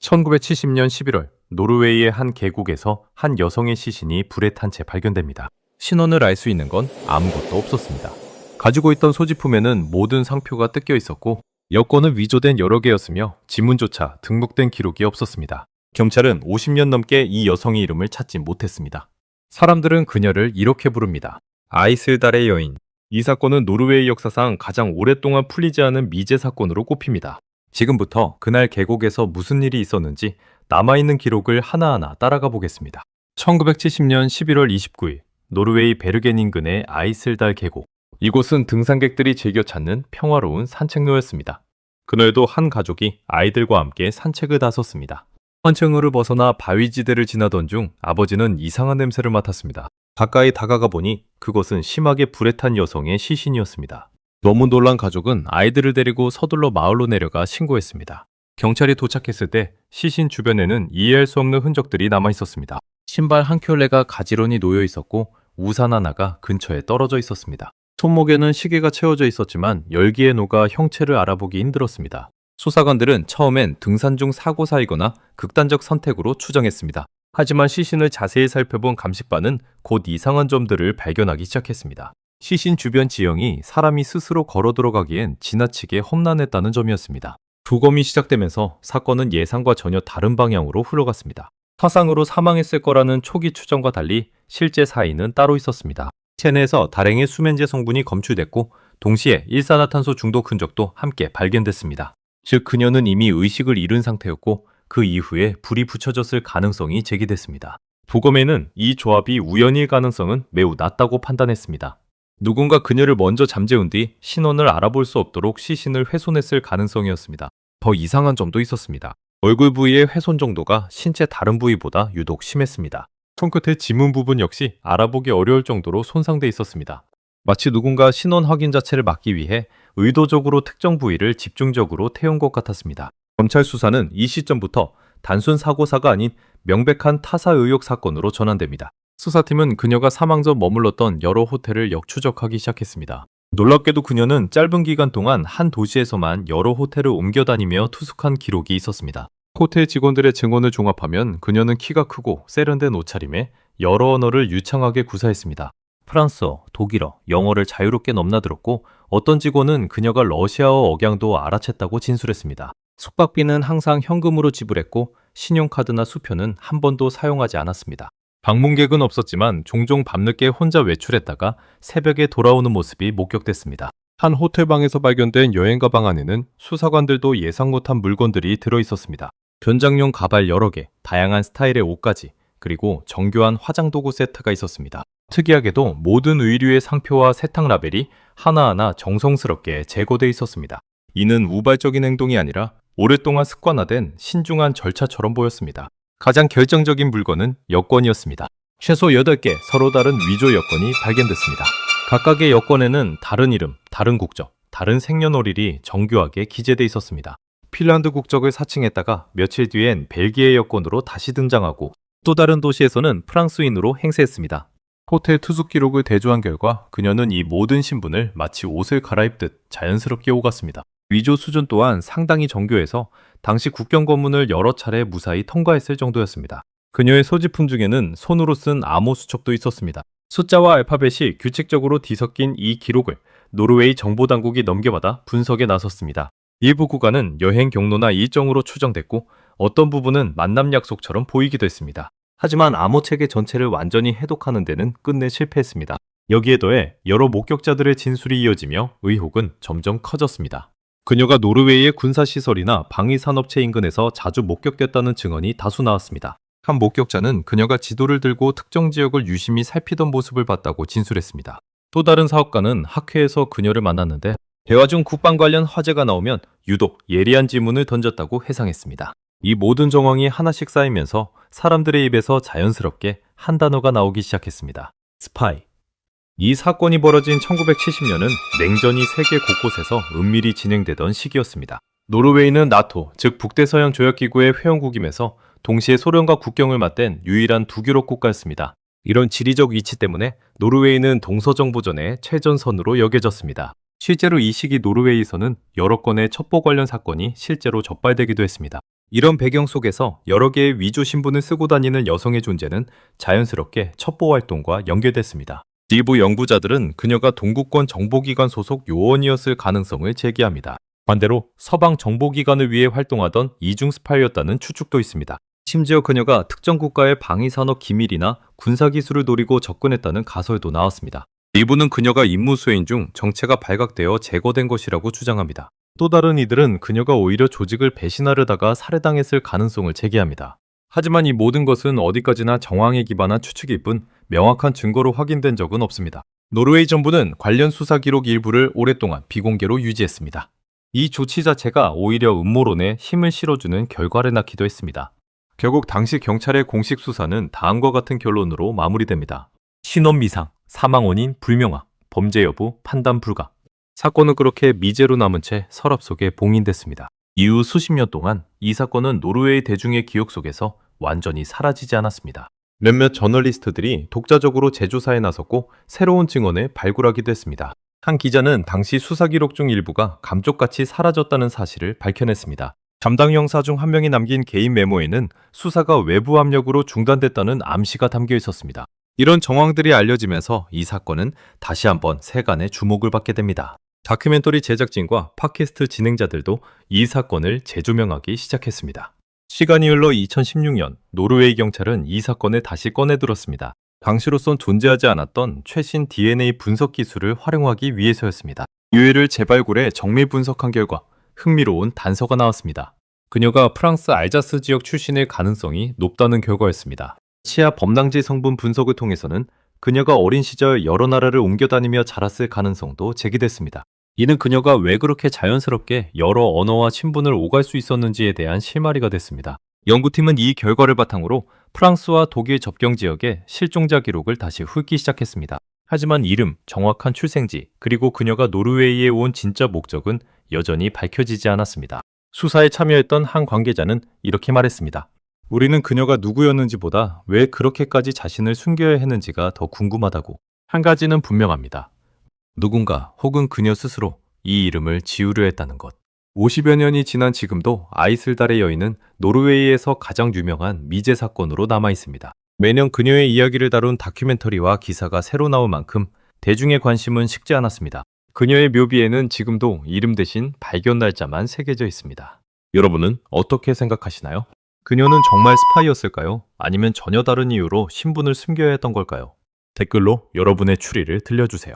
1970년 11월 노르웨이의 한 계곡에서 한 여성의 시신이 불에 탄 채 발견됩니다. 신원을 알 수 있는 건 아무것도 없었습니다. 가지고 있던 소지품에는 모든 상표가 뜯겨 있었고 여권은 위조된 여러 개였으며 지문조차 등록된 기록이 없었습니다. 경찰은 50년 넘게 이 여성의 이름을 찾지 못했습니다. 사람들은 그녀를 이렇게 부릅니다. 아이슬달의 여인. 이 사건은 노르웨이 역사상 가장 오랫동안 풀리지 않은 미제 사건으로 꼽힙니다. 지금부터 그날 계곡에서 무슨 일이 있었는지 남아있는 기록을 하나하나 따라가 보겠습니다. 1970년 11월 29일 노르웨이 베르겐 인근의 아이슬달 계곡. 이곳은 등산객들이 즐겨 찾는 평화로운 산책로였습니다. 그날도 한 가족이 아이들과 함께 산책을 나섰습니다. 환층으로 벗어나 바위지대를 지나던 중 아버지는 이상한 냄새를 맡았습니다. 가까이 다가가 보니 그것은 심하게 불에 탄 여성의 시신이었습니다. 너무 놀란 가족은 아이들을 데리고 서둘러 마을로 내려가 신고했습니다. 경찰이 도착했을 때 시신 주변에는 이해할 수 없는 흔적들이 남아 있었습니다. 신발 한 켤레가 가지런히 놓여 있었고 우산 하나가 근처에 떨어져 있었습니다. 손목에는 시계가 채워져 있었지만 열기에 녹아 형체를 알아보기 힘들었습니다. 수사관들은 처음엔 등산 중 사고 사이거나 극단적 선택으로 추정했습니다. 하지만 시신을 자세히 살펴본 감식반은 곧 이상한 점들을 발견하기 시작했습니다. 시신 주변 지형이 사람이 스스로 걸어 들어가기엔 지나치게 험난했다는 점이었습니다. 부검이 시작되면서 사건은 예상과 전혀 다른 방향으로 흘러갔습니다. 화상으로 사망했을 거라는 초기 추정과 달리 실제 사인은 따로 있었습니다. 체내에서 다량의 수면제 성분이 검출됐고 동시에 일산화탄소 중독 흔적도 함께 발견됐습니다. 즉 그녀는 이미 의식을 잃은 상태였고 그 이후에 불이 붙여졌을 가능성이 제기됐습니다. 부검에는 이 조합이 우연일 가능성은 매우 낮다고 판단했습니다. 누군가 그녀를 먼저 잠재운 뒤 신원을 알아볼 수 없도록 시신을 훼손했을 가능성이었습니다. 더 이상한 점도 있었습니다. 얼굴 부위의 훼손 정도가 신체 다른 부위보다 유독 심했습니다. 손끝의 지문 부분 역시 알아보기 어려울 정도로 손상돼 있었습니다. 마치 누군가 신원 확인 자체를 막기 위해 의도적으로 특정 부위를 집중적으로 태운 것 같았습니다. 검찰 수사는 이 시점부터 단순 사고사가 아닌 명백한 타사 의혹 사건으로 전환됩니다. 수사팀은 그녀가 사망 전 머물렀던 여러 호텔을 역추적하기 시작했습니다. 놀랍게도 그녀는 짧은 기간 동안 한 도시에서만 여러 호텔을 옮겨 다니며 투숙한 기록이 있었습니다. 호텔 직원들의 증언을 종합하면 그녀는 키가 크고 세련된 옷차림에 여러 언어를 유창하게 구사했습니다. 프랑스어, 독일어, 영어를 자유롭게 넘나들었고 어떤 직원은 그녀가 러시아어 억양도 알아챘다고 진술했습니다. 숙박비는 항상 현금으로 지불했고 신용카드나 수표는 한 번도 사용하지 않았습니다. 방문객은 없었지만 종종 밤늦게 혼자 외출했다가 새벽에 돌아오는 모습이 목격됐습니다. 한 호텔방에서 발견된 여행 가방 안에는 수사관들도 예상 못한 물건들이 들어있었습니다. 변장용 가발 여러 개, 다양한 스타일의 옷까지, 그리고 정교한 화장도구 세트가 있었습니다. 특이하게도 모든 의류의 상표와 세탁 라벨이 하나하나 정성스럽게 제거돼 있었습니다. 이는 우발적인 행동이 아니라 오랫동안 습관화된 신중한 절차처럼 보였습니다. 가장 결정적인 물건은 여권이었습니다. 최소 8개 서로 다른 위조 여권이 발견됐습니다. 각각의 여권에는 다른 이름, 다른 국적, 다른 생년월일이 정교하게 기재돼 있었습니다. 핀란드 국적을 사칭했다가 며칠 뒤엔 벨기에 여권으로 다시 등장하고 또 다른 도시에서는 프랑스인으로 행세했습니다. 호텔 투숙 기록을 대조한 결과 그녀는 이 모든 신분을 마치 옷을 갈아입듯 자연스럽게 오갔습니다. 위조 수준 또한 상당히 정교해서 당시 국경 검문을 여러 차례 무사히 통과했을 정도였습니다. 그녀의 소지품 중에는 손으로 쓴 암호 수첩도 있었습니다. 숫자와 알파벳이 규칙적으로 뒤섞인 이 기록을 노르웨이 정보당국이 넘겨받아 분석에 나섰습니다. 일부 구간은 여행 경로나 일정으로 추정됐고 어떤 부분은 만남 약속처럼 보이기도 했습니다. 하지만 암호체계 전체를 완전히 해독하는 데는 끝내 실패했습니다. 여기에 더해 여러 목격자들의 진술이 이어지며 의혹은 점점 커졌습니다. 그녀가 노르웨이의 군사시설이나 방위산업체 인근에서 자주 목격됐다는 증언이 다수 나왔습니다. 한 목격자는 그녀가 지도를 들고 특정 지역을 유심히 살피던 모습을 봤다고 진술했습니다. 또 다른 사업가는 학회에서 그녀를 만났는데 대화 중 국방 관련 화제가 나오면 유독 예리한 질문을 던졌다고 해상했습니다. 이 모든 정황이 하나씩 쌓이면서 사람들의 입에서 자연스럽게 한 단어가 나오기 시작했습니다. 스파이. 이 사건이 벌어진 1970년은 냉전이 세계 곳곳에서 은밀히 진행되던 시기였습니다. 노르웨이는 나토, 즉 북대서양 조약기구의 회원국이면서 동시에 소련과 국경을 맞댄 유일한 두유럽 국가였습니다. 이런 지리적 위치 때문에 노르웨이는 동서정보전의 최전선으로 여겨졌습니다. 실제로 이 시기 노르웨이에서는 여러 건의 첩보 관련 사건이 실제로 적발되기도 했습니다. 이런 배경 속에서 여러 개의 위조 신분을 쓰고 다니는 여성의 존재는 자연스럽게 첩보 활동과 연결됐습니다. 일부 연구자들은 그녀가 동구권 정보기관 소속 요원이었을 가능성을 제기합니다. 반대로 서방 정보기관을 위해 활동하던 이중 스파이였다는 추측도 있습니다. 심지어 그녀가 특정 국가의 방위산업 기밀이나 군사기술을 노리고 접근했다는 가설도 나왔습니다. 일부는 그녀가 임무 수행 중 정체가 발각되어 제거된 것이라고 주장합니다. 또 다른 이들은 그녀가 오히려 조직을 배신하려다가 살해당했을 가능성을 제기합니다. 하지만 이 모든 것은 어디까지나 정황에 기반한 추측일 뿐 명확한 증거로 확인된 적은 없습니다. 노르웨이 정부는 관련 수사 기록 일부를 오랫동안 비공개로 유지했습니다. 이 조치 자체가 오히려 음모론에 힘을 실어주는 결과를 낳기도 했습니다. 결국 당시 경찰의 공식 수사는 다음과 같은 결론으로 마무리됩니다. 신원 미상, 사망 원인 불명확, 범죄 여부 판단 불가. 사건은 그렇게 미제로 남은 채 서랍 속에 봉인됐습니다. 이후 수십 년 동안 이 사건은 노르웨이 대중의 기억 속에서 완전히 사라지지 않았습니다. 몇몇 저널리스트들이 독자적으로 재조사에 나섰고 새로운 증언을 발굴하기도 했습니다. 한 기자는 당시 수사 기록 중 일부가 감쪽같이 사라졌다는 사실을 밝혀냈습니다. 담당 형사 중 한 명이 남긴 개인 메모에는 수사가 외부 압력으로 중단됐다는 암시가 담겨 있었습니다. 이런 정황들이 알려지면서 이 사건은 다시 한번 세간의 주목을 받게 됩니다. 다큐멘터리 제작진과 팟캐스트 진행자들도 이 사건을 재조명하기 시작했습니다. 시간이 흘러 2016년 노르웨이 경찰은 이 사건을 다시 꺼내들었습니다. 당시로선 존재하지 않았던 최신 DNA 분석 기술을 활용하기 위해서였습니다. 유해를 재발굴해 정밀 분석한 결과 흥미로운 단서가 나왔습니다. 그녀가 프랑스 알자스 지역 출신일 가능성이 높다는 결과였습니다. 치아 범랑지 성분 분석을 통해서는 그녀가 어린 시절 여러 나라를 옮겨 다니며 자랐을 가능성도 제기됐습니다. 이는 그녀가 왜 그렇게 자연스럽게 여러 언어와 신분을 오갈 수 있었는지에 대한 실마리가 됐습니다. 연구팀은 이 결과를 바탕으로 프랑스와 독일 접경 지역의 실종자 기록을 다시 훑기 시작했습니다. 하지만 이름, 정확한 출생지, 그리고 그녀가 노르웨이에 온 진짜 목적은 여전히 밝혀지지 않았습니다. 수사에 참여했던 한 관계자는 이렇게 말했습니다. 우리는 그녀가 누구였는지보다 왜 그렇게까지 자신을 숨겨야 했는지가 더 궁금하다고. 한 가지는 분명합니다. 누군가 혹은 그녀 스스로 이 이름을 지우려 했다는 것. 50여 년이 지난 지금도 아이슬달의 여인은 노르웨이에서 가장 유명한 미제 사건으로 남아 있습니다. 매년 그녀의 이야기를 다룬 다큐멘터리와 기사가 새로 나올 만큼 대중의 관심은 식지 않았습니다. 그녀의 묘비에는 지금도 이름 대신 발견 날짜만 새겨져 있습니다. 여러분은 어떻게 생각하시나요? 그녀는 정말 스파이였을까요? 아니면 전혀 다른 이유로 신분을 숨겨야 했던 걸까요? 댓글로 여러분의 추리를 들려주세요.